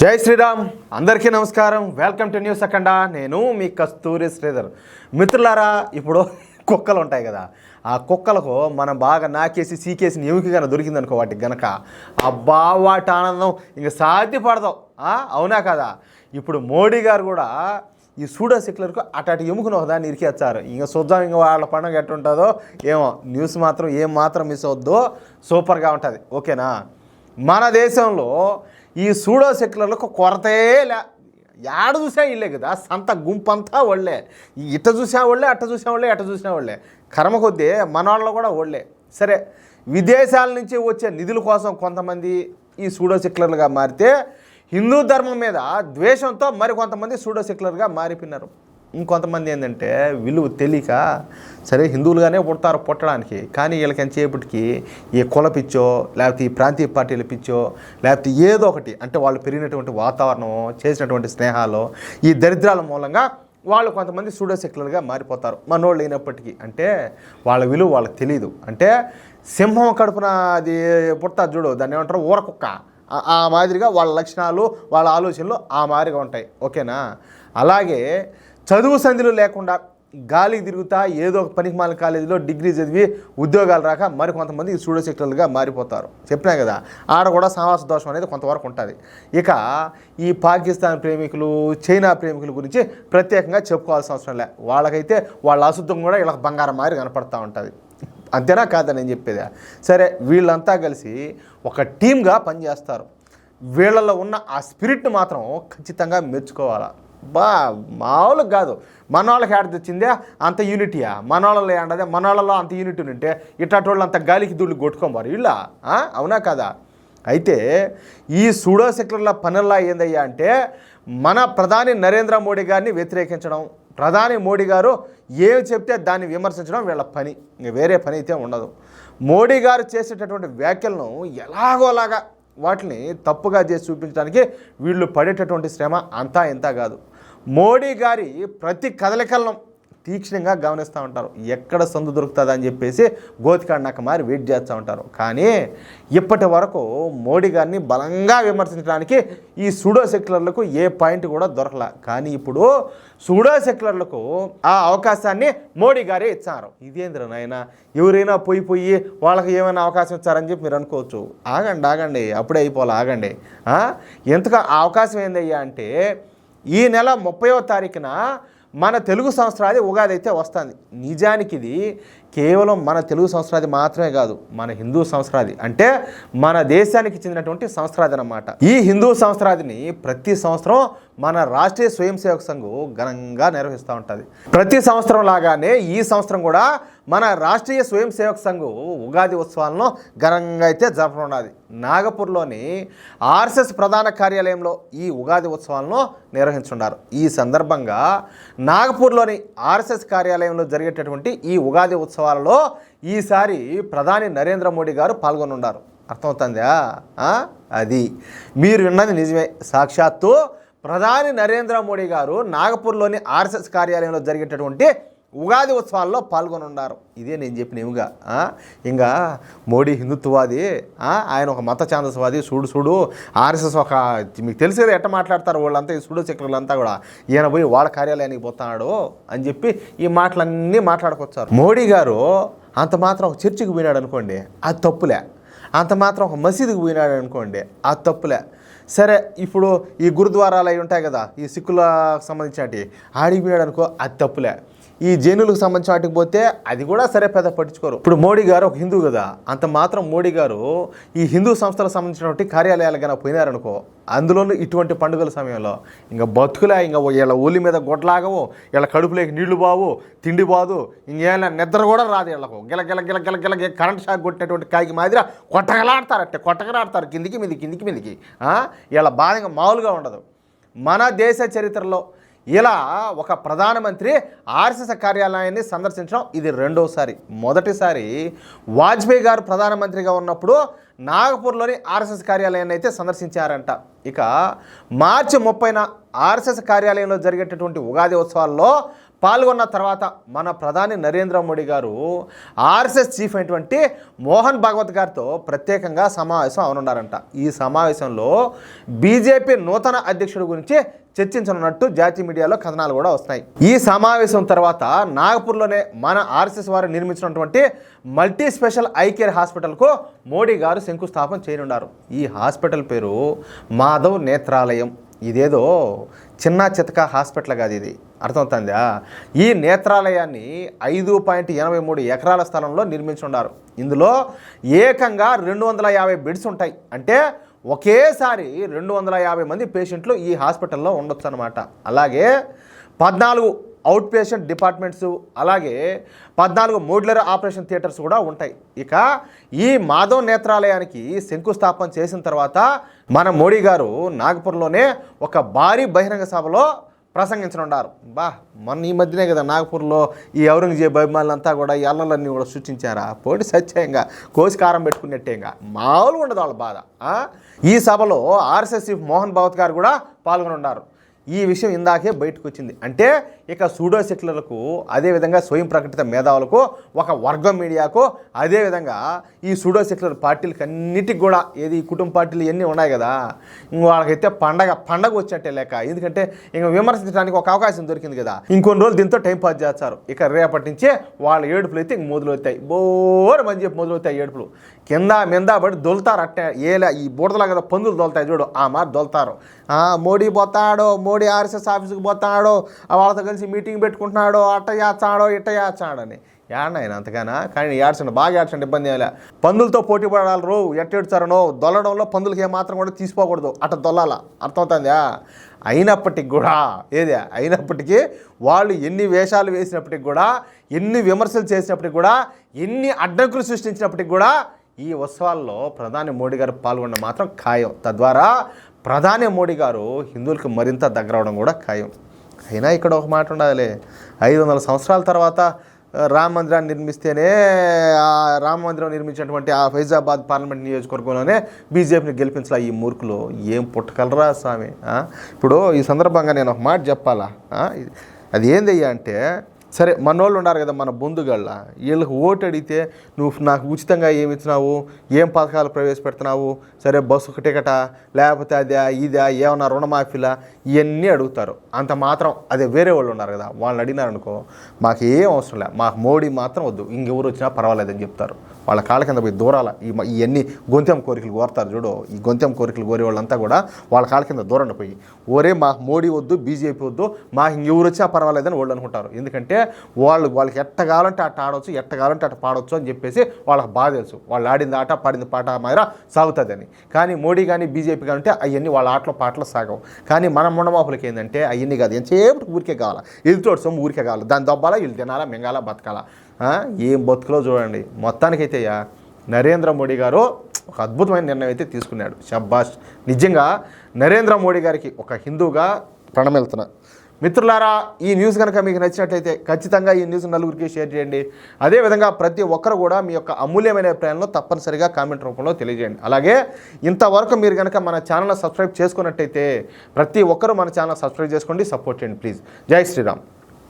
జై శ్రీరామ్. అందరికీ నమస్కారం. వెల్కమ్ టు న్యూస్ అఖండ. నేను మీ కస్తూరి శ్రీధర్. మిత్రులారా, ఇప్పుడు కుక్కలు ఉంటాయి కదా, ఆ కుక్కలకు మనం బాగా నాకేసి సీకేసి ఎముకి కనుక దొరికిందనుకో వాటికి గనక, అబ్బా వాటి ఆనందం ఇంక సాధ్యపడదాం. అవునా కదా? ఇప్పుడు మోడీ గారు కూడా ఈ సూడో సెక్యులర్కు అటు ఎముకను ఒకదాన్ని ఇరికేస్తారు. ఇంక చూద్దాం ఇంక వాళ్ళ పండుగ ఎట్టుంటుందో ఏమో. న్యూస్ మాత్రం ఏం మాత్రం మిస్ అవద్దు, సూపర్గా ఉంటుంది. ఓకేనా? మన దేశంలో ఈ సూడో సెక్యులర్లకు కొరతే లే. ఏడ చూసా ఇల్లే కదా, సంత గుంపంతా ఒళ్ళే. ఇట్ట చూసా ఒళ్ళే, అట్ట చూసా ఒళ్ళే, ఎట్ట చూసినా ఒళ్ళే. కర్మ కొద్దీ మన వాళ్ళు కూడా ఒళ్ళే. సరే, విదేశాల నుంచి వచ్చే నిధుల కోసం కొంతమంది ఈ సూడో సెక్యులర్లుగా మారితే, హిందూ ధర్మం మీద ద్వేషంతో మరికొంతమంది సూడో సెక్యులర్గా మారిపోయినారు. ఇంకొంతమంది ఏంటంటే విలువ తెలియక, సరే హిందువులుగానే పుడతారు పుట్టడానికి, కానీ వీళ్ళకి ఎంతసేపటికి ఈ కుల పిచ్చో, లేకపోతే ఈ ప్రాంతీయ పార్టీల పిచ్చో, లేకపోతే ఏదో ఒకటి, అంటే వాళ్ళు పెరిగినటువంటి వాతావరణం, చేసినటువంటి స్నేహాలు, ఈ దరిద్రాల మూలంగా వాళ్ళు కొంతమంది సూడో సెక్యులర్గా మారిపోతారు. మనోళ్ళు అయినప్పటికీ, అంటే వాళ్ళ విలువ వాళ్ళకి తెలియదు. అంటే సింహం కడుపున అది పుడతారు చూడు, దాన్ని ఏమంటారు, ఊరకుక్క, ఆ మాదిరిగా వాళ్ళ లక్షణాలు, వాళ్ళ ఆలోచనలు ఆ మాదిరిగా ఉంటాయి. ఓకేనా? అలాగే చదువు సంధులు లేకుండా గాలికి తిరుగుతా ఏదో ఒక పనికిమాలిన కాలేజీలో డిగ్రీ చదివి ఉద్యోగాలు రాక మరికొంతమంది సూడో సెక్యులర్గా మారిపోతారు. చెప్పినా కదా, ఆడ కూడా సహవాస దోషం అనేది కొంతవరకు ఉంటుంది. ఇక ఈ పాకిస్తాన్ ప్రేమికులు, చైనా ప్రేమికుల గురించి ప్రత్యేకంగా చెప్పుకోవాల్సిన అవసరం లే. వాళ్ళకైతే వాళ్ళ అశుద్ధం కూడా వీళ్ళకి బంగారం మారి కనపడుతూ ఉంటుంది. అంతేనా కాదా నేను చెప్పేది? సరే, వీళ్ళంతా కలిసి ఒక టీమ్గా పనిచేస్తారు. వీళ్ళలో ఉన్న ఆ స్పిరిట్ని మాత్రం ఖచ్చితంగా మెచ్చుకోవాలా. మామూలుగా కాదు. మన వాళ్ళకి ఏడ తెచ్చిందే అంత యూనిటీయా? మన వాళ్ళలో ఏంటదే? మన వాళ్ళలో అంత యూనిటీ ఉంటే ఇట్లాంటి అంత గాలికి దూళ్ళు కొట్టుకోమారు వీళ్ళ. అవునా కదా? అయితే ఈ సూడో సెక్యులర్ల పనుల్లో ఏందయ్యా అంటే, మన ప్రధాని నరేంద్ర మోడీ గారిని వ్యతిరేకించడం, ప్రధాని మోడీ గారు ఏమి చెప్తే దాన్ని విమర్శించడం వీళ్ళ పని. ఇంక వేరే పని అయితే ఉండదు. మోడీ గారు చేసేటటువంటి వ్యాఖ్యలను ఎలాగోలాగా వాటిని తప్పుగా చేసి చూపించడానికి వీళ్ళు పడేటటువంటి శ్రమ అంతా ఇంత కాదు. మోడీ గారి ప్రతి కదలికలను తీక్షణంగా గమనిస్తూ ఉంటారు. ఎక్కడ సందు దొరుకుతుందా అని చెప్పేసి గోతికాడినాక మారి వెయిట్ చేస్తూ ఉంటారు. కానీ ఇప్పటి వరకు మోడీ గారిని బలంగా విమర్శించడానికి ఈ సూడో సెక్యులర్లకు ఏ పాయింట్ కూడా దొరకలా. కానీ ఇప్పుడు సూడో సెక్యులర్లకు ఆ అవకాశాన్ని మోడీ గారే ఇచ్చారు. ఇదేంద్ర నాయన, ఎవరైనా పోయి వాళ్ళకి ఏమైనా అవకాశం ఇచ్చారని చెప్పి మీరు అనుకోవచ్చు. ఆగండి, అప్పుడే అయిపోవాలి, ఆగండి. ఎందుకు ఆ అవకాశం ఏందయ్యా అంటే, ఈ నెల 30వ తారీఖున మన తెలుగు సంవత్సరాది ఉగాది అయితే వస్తుంది. నిజానికి ఇది కేవలం మన తెలుగు సంవత్సరాది మాత్రమే కాదు, మన హిందూ సంవత్సరాది, అంటే మన దేశానికి చెందినటువంటి సంవత్సరాది అన్నమాట. ఈ హిందూ సంవత్సరాదిని ప్రతి సంవత్సరం మన రాష్ట్రీయ స్వయం సేవక సంఘం ఘనంగా నిర్వహిస్తూ ఉంటుంది. ప్రతి సంవత్సరం లాగానే ఈ సంవత్సరం కూడా మన రాష్ట్రీయ స్వయం సేవక సంఘం ఉగాది ఉత్సవాలను ఘనంగా అయితే జరపనున్నది. నాగపూర్లోని ఆర్ఎస్ఎస్ ప్రధాన కార్యాలయంలో ఈ ఉగాది ఉత్సవాలను నిర్వహించున్నారు. ఈ సందర్భంగా నాగపూర్లోని ఆర్ఎస్ఎస్ కార్యాలయంలో జరిగేటటువంటి ఈ ఉగాది ఉత్సవాలలో ఈసారి ప్రధాని నరేంద్ర మోడీ గారు పాల్గొనున్నారు. అర్థమవుతుందా? అది మీరు విన్నది నిజమే. సాక్షాత్తు ప్రధాని నరేంద్ర మోడీ గారు నాగపూర్లోని ఆర్ఎస్ఎస్ కార్యాలయంలో జరిగేటటువంటి ఉగాది ఉత్సవాల్లో పాల్గొనున్నారు. ఇదే నేను చెప్పినవిగా. ఇంకా మోడీ హిందుత్వవాది, ఆయన ఒక మత ఛాందస్వాది. చూడు ఆర్ఎస్ఎస్ ఒక, మీకు తెలిసేది ఎట్ట మాట్లాడతారు వాళ్ళంతా, ఈ సూడో సెక్యులర్లంతా కూడా, ఈయన పోయి వాళ్ళ కార్యాలయానికి పోతున్నాడు అని చెప్పి ఈ మాటలన్నీ మాట్లాడుకొచ్చారు. మోడీ గారు అంత మాత్రం ఒక చర్చికి పోయినాడు అనుకోండి, అది తప్పులే. అంత మాత్రం ఒక మసీదుకి పోయినాడు అనుకోండి, అది తప్పులే. సరే, ఇప్పుడు ఈ గురుద్వారాలు అవి ఉంటాయి కదా, ఈ సిక్కులకు సంబంధించినవి, ఆడికి పోయినాడు అనుకో, అది తప్పులే. ఈ జైనులకు సంబంధించిన వాటికి పోతే అది కూడా సరే పెద్ద పట్టించుకోరు. ఇప్పుడు మోడీ గారు ఒక హిందూ కదా, అంత మాత్రం మోడీ గారు ఈ హిందూ సంస్థలకు సంబంధించినటువంటి కార్యాలయాలు కన్నా పోయినారనుకో, అందులోనూ ఇటువంటి పండుగల సమయంలో ఇంకా బతుకులే, ఇంకా వీళ్ళ ఊలి మీద గొడ్లాగవు, వీళ్ళ కడుపులోకి నీళ్లు బావు, తిండి బాదు, ఇంకేమైనా నిద్ర కూడా రాదు వీళ్ళకు. గిల గిల గిల గిల గిల కరెంట్ షాక్ కొట్టినటువంటి కాయకి మాదిరి కొట్టగలాడతారు కిందికి మీదికి. వీళ్ళ బాధ ఇంకా మామూలుగా ఉండదు. మన దేశ చరిత్రలో ఇలా ఒక ప్రధానమంత్రి ఆర్ఎస్ఎస్ కార్యాలయాన్ని సందర్శించడం ఇది రెండోసారి. మొదటిసారి వాజ్పేయి గారు ప్రధానమంత్రిగా ఉన్నప్పుడు నాగపూర్లోని ఆర్ఎస్ఎస్ కార్యాలయాన్ని అయితే సందర్శించారంట. ఇక మార్చి 30న ఆర్ఎస్ఎస్ కార్యాలయంలో జరిగేటటువంటి ఉగాది ఉత్సవాల్లో పాల్గొన్న తర్వాత మన ప్రధాని నరేంద్ర మోడీ గారు ఆర్ఎస్ఎస్ చీఫ్ అయినటువంటి మోహన్ భాగవత్ గారితో ప్రత్యేకంగా సమావేశం అవనున్నారంట. ఈ సమావేశంలో బీజేపీ నూతన అధ్యక్షుడి గురించి చర్చించనున్నట్టు జాతీయ మీడియాలో కథనాలు కూడా వస్తున్నాయి. ఈ సమావేశం తర్వాత నాగపూర్లోనే మన ఆర్ఎస్ఎస్ వారు నిర్మించినటువంటి మల్టీ స్పెషల్ ఐ కేర్ హాస్పిటల్కు మోడీ గారు శంకుస్థాపన చేయనున్నారు. ఈ హాస్పిటల్ పేరు మాధవ్ నేత్రాలయం. ఇదేదో చిన్న చితక హాస్పిటల్ కాదు, ఇది అర్థమవుతుందా? ఈ నేత్రాలయాన్ని 5.83 ఎకరాల స్థలంలో నిర్మించున్నారు. ఇందులో ఏకంగా 250 బెడ్స్ ఉంటాయి. అంటే ఒకేసారి 250 మంది పేషెంట్లు ఈ హాస్పిటల్లో ఉండొచ్చు అనమాట. అలాగే 14 అవుట్ పేషెంట్ డిపార్ట్మెంట్స్, అలాగే 14 మోడ్యులర్ ఆపరేషన్ థియేటర్స్ కూడా ఉంటాయి. ఇక ఈ మాధవ్ నేత్రాలయానికి శంకుస్థాపన చేసిన తర్వాత మన మోడీ గారు నాగపూర్లోనే ఒక భారీ బహిరంగ సభలో ప్రసంగించనున్నారు. మొన్న ఈ మధ్యనే కదా నాగపూర్లో ఈ ఔరంగజేబ్ అభిమానులంతా కూడా ఎల్లలన్నీ కూడా సృష్టించారా? పోటీ సత్యంగా కోసి కారం పెట్టుకున్నట్టేగా మామూలుగా ఉండదు వాళ్ళ బాధ. ఈ సభలో ఆర్ఎస్ఎస్ చీఫ్ మోహన్ భాగవత్ గారు కూడా పాల్గొనున్నారు. ఈ విషయం ఇందాకే బయటకు వచ్చింది. అంటే ఇక సూడో సెక్యులర్లకు, అదేవిధంగా స్వయం ప్రకటిత మేధావులకు, ఒక వర్గం మీడియాకు, అదేవిధంగా ఈ సూడో సెక్యులర్ పార్టీలకు అన్నిటికి కూడా ఏది కుటుంబ పార్టీలు ఇవన్నీ ఉన్నాయి కదా, వాళ్ళకైతే పండగ వచ్చినట్టే లెక్క. ఎందుకంటే ఇంక విమర్శించడానికి ఒక అవకాశం దొరికింది కదా. ఇంకొన్ని రోజులు దీంతో టైం పాస్ చేస్తారు. ఇక రేపటి నుంచే వాళ్ళ ఏడుపులు అయితే ఇంక మొదలవుతాయి. బోరు మంచి చెప్పి మొదలవుతాయి ఏడుపులు. కింద మింద పడి దొలుతారు. అట్టే ఈ బూడదలా కదా పందులు దొలుతాయి చూడు, ఆ మాట దొలుతారు. మోడీ పోతాడో, మోడీ ఆర్ఎస్ఎస్ ఆఫీస్కి పోతాడో, వాళ్ళతో కలిసి మీటింగ్ పెట్టుకుంటున్నాడో, అట్ట చేస్తాడో ఇట్ట చేస్తాడని ఏడైనా అంతగానా. కానీ ఏడ్చండి, బాగా ఏడ్చండి, ఇబ్బంది ఏమైనా. పందులతో పోటీ పడాలి, ఎట్టేడ్చారనో దొల్లడంలో పందులకి ఏమాత్రం కూడా తీసుకోకూడదు, అట్ట దొల్లాల. అర్థమవుతుందా? అయినప్పటికీ వాళ్ళు ఎన్ని వేషాలు వేసినప్పటికి కూడా, ఎన్ని విమర్శలు చేసినప్పటికి కూడా, ఎన్ని అడ్డంకులు సృష్టించినప్పటికి కూడా ఈ ఉత్సవాల్లో ప్రధాని మోడీ గారు పాల్గొనడం మాత్రం ఖాయం. తద్వారా ప్రధాని మోడీ గారు హిందువులకు మరింత దగ్గర అవడం కూడా ఖాయం. అయినా ఇక్కడ ఒక మాట ఉండాలి, 500 సంవత్సరాల తర్వాత రామ మందిరాన్ని నిర్మిస్తేనే, ఆ రామ మందిరం నిర్మించినటువంటి ఆ ఫైజాబాద్ పార్లమెంట్ నియోజకవర్గంలోనే బీజేపీని గెలిపించాల ఈ మూర్ఖులు. ఏం పుట్టగలరా స్వామి? ఇప్పుడు ఈ సందర్భంగా నేను ఒక మాట చెప్పాలా, అది ఏందయ్యా అంటే, సరే మనోళ్ళు ఉన్నారు కదా మన బొందుగళ్ళ, వీళ్ళకి ఓటు అడిగితే నువ్వు నాకు ఉచితంగా ఏమి ఇచ్చినావు, ఏం పథకాలు ప్రవేశపెడుతున్నావు, సరే బస్సు టికెటా, లేకపోతే అదే ఇదా, ఏమన్నా రుణమాఫీలా, ఇవన్నీ అడుగుతారు. అంత మాత్రం అదే వేరే వాళ్ళు ఉన్నారు కదా, వాళ్ళని అడిగినారనుకో మాకు ఏం అవసరం లే, మాకు మోడీ మాత్రం వద్దు, ఇంకెవరు వచ్చినా పర్వాలేదని చెప్తారు. వాళ్ళ కాళ్ళ కింద పోయి దూరాల. ఇవన్నీ గొంతెం కోరికలు కోరుతారు చూడు, ఈ గొంతెం కోరికలు కోరే వాళ్ళంతా కూడా వాళ్ళ కాళ్ళ కింద దూరండి పోయి, ఓరే మాకు మోడీ వద్దు, బీజేపీ వద్దు, మాకు ఇంకెవరు వచ్చినా పర్వాలేదని వాళ్ళు అనుకుంటారు. ఎందుకంటే వాళ్ళకి ఎట్ట కావాలంటే అట్ట ఆడవచ్చు, ఎట్ట కావాలంటే అట్ట పాడవచ్చు అని చెప్పేసి వాళ్ళకి బాగా తెలుసు. వాళ్ళు ఆడింది ఆట, పాడింది పాట మాదిరా సాగుతుందని. కానీ మోడీ కానీ బీజేపీ కానీ అంటే అవన్నీ వాళ్ళ ఆటలో పాటలు సాగవు. కానీ మన ముండమాపులకి ఏంటంటే అవన్నీ కాదు, ఎంతసేపు ఊరికే కావాలా, ఎదుటోడు సొమ్ము ఊరికే కావాలి, దాన్ని దొబ్బాలా, వీళ్ళు తినాలా, మింగాలా, బతకాలా. ఏం బతుకులో చూడండి. మొత్తానికైతే నరేంద్ర మోడీ గారు ఒక అద్భుతమైన నిర్ణయం అయితే తీసుకున్నాడు. షబ్బాష్. నిజంగా నరేంద్ర మోడీ గారికి ఒక హిందూగా ప్రణమిల్తున్నా. మిత్రులారా, ఈ న్యూస్ కనుక మీకు నచ్చినట్లయితే ఖచ్చితంగా ఈ న్యూస్ నలుగురికి షేర్ చేయండి. అదేవిధంగా ప్రతి ఒక్కరు కూడా మీ యొక్క అమూల్యమైన అభిప్రాయంలో తప్పనిసరిగా కామెంట్ రూపంలో తెలియజేయండి. అలాగే ఇంతవరకు మీరు కనుక మన ఛానల్ సబ్స్క్రైబ్ చేసుకున్నట్టయితే ప్రతి ఒక్కరూ మన ఛానల్ సబ్స్క్రైబ్ చేసుకోండి, సపోర్ట్ చేయండి ప్లీజ్. జై శ్రీరామ్.